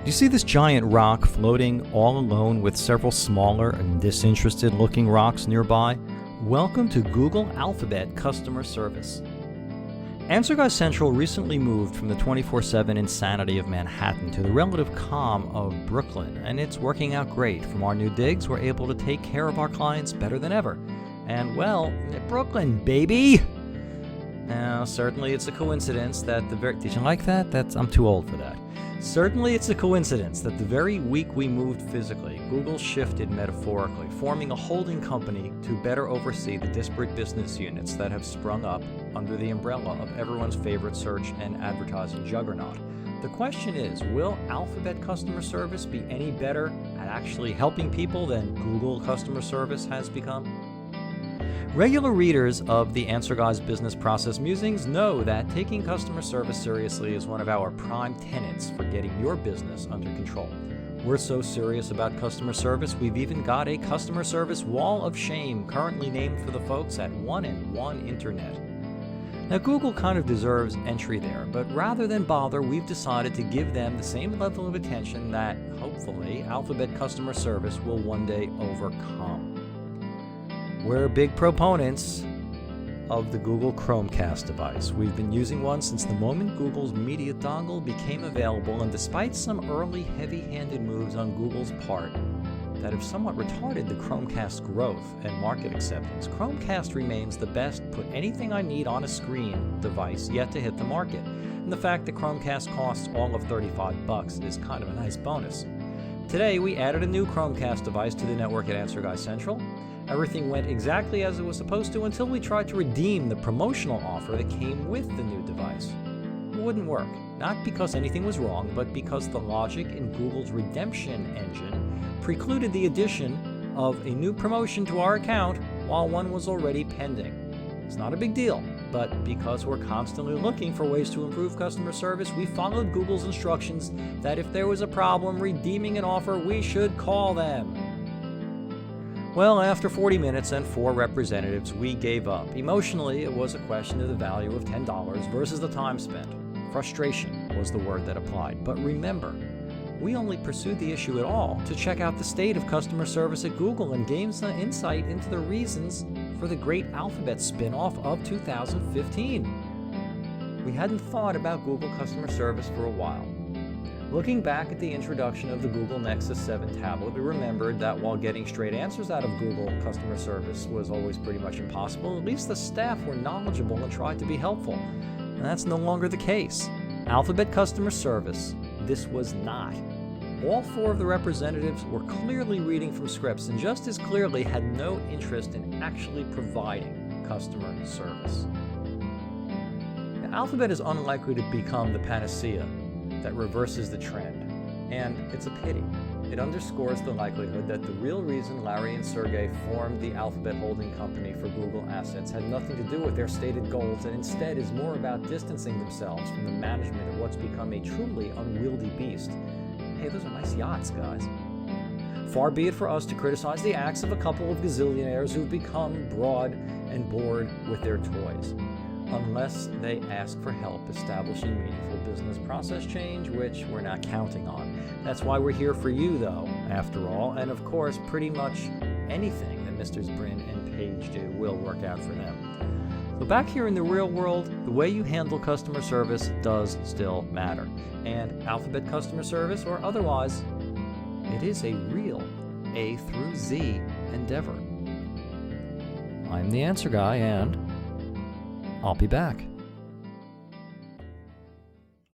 Do you see this giant rock floating all alone with several smaller and disinterested looking rocks nearby? Welcome to Google Alphabet Customer Service. Answer Guy Central recently moved from the 24/7 insanity of Manhattan to the relative calm of Brooklyn, and it's working out great. From our new digs, we're able to take care of our clients better than ever. And well, Brooklyn, baby! Now, certainly it's a coincidence that did you like that? I'm too old for that. Certainly it's a coincidence that the very week we moved physically, Google shifted metaphorically, forming a holding company to better oversee the disparate business units that have sprung up under the umbrella of everyone's favorite search and advertising juggernaut. The question is, will Alphabet customer service be any better at actually helping people than Google customer service has become? Regular readers of the Answer Guy's Business Process Musings know that taking customer service seriously is one of our prime tenets for getting your business under control. We're so serious about customer service, we've even got a customer service wall of shame currently named for the folks at 1&1 Internet. Now, Google kind of deserves entry there, but rather than bother, we've decided to give them the same level of attention that, hopefully, Alphabet customer service will one day overcome. We're big proponents of the Google Chromecast device. We've been using one since the moment Google's Media Dongle became available, and despite some early heavy-handed moves on Google's part that have somewhat retarded the Chromecast growth and market acceptance, Chromecast remains the best put anything I need on a screen device yet to hit the market. And the fact that Chromecast costs all of $35 is kind of a nice bonus. Today, we added a new Chromecast device to the network at Answer Guy Central. Everything went exactly as it was supposed to until we tried to redeem the promotional offer that came with the new device. It wouldn't work, not because anything was wrong, but because the logic in Google's redemption engine precluded the addition of a new promotion to our account while one was already pending. It's not a big deal, but because we're constantly looking for ways to improve customer service, we followed Google's instructions that if there was a problem redeeming an offer, we should call them. Well, after 40 minutes and 4 representatives, we gave up. Emotionally, it was a question of the value of $10 versus the time spent. Frustration was the word that applied. But remember, we only pursued the issue at all to check out the state of customer service at Google and gain some insight into the reasons for the great Alphabet spin-off of 2015. We hadn't thought about Google customer service for a while. Looking back at the introduction of the Google Nexus 7 tablet, we remembered that while getting straight answers out of Google customer service was always pretty much impossible, at least the staff were knowledgeable and tried to be helpful. And that's no longer the case. Alphabet customer service, this was not. All 4 of the representatives were clearly reading from scripts and just as clearly had no interest in actually providing customer service. Now, Alphabet is unlikely to become the panacea that reverses the trend, and it's a pity. It underscores the likelihood that the real reason Larry and Sergey formed the Alphabet holding company for Google assets had nothing to do with their stated goals and instead is more about distancing themselves from the management of what's become a truly unwieldy beast. Hey, those are nice yachts, guys. Far be it for us to criticize the acts of a couple of gazillionaires who've become broad and bored with their toys, unless they ask for help establishing meaningful business process change, which we're not counting on. That's why we're here for you, though, after all, and of course, pretty much anything that Mr. Brin and Page do will work out for them. So back here in the real world, the way you handle customer service does still matter. And Alphabet customer service, or otherwise, it is a real A through Z endeavor. I'm the Answer Guy, and I'll be back.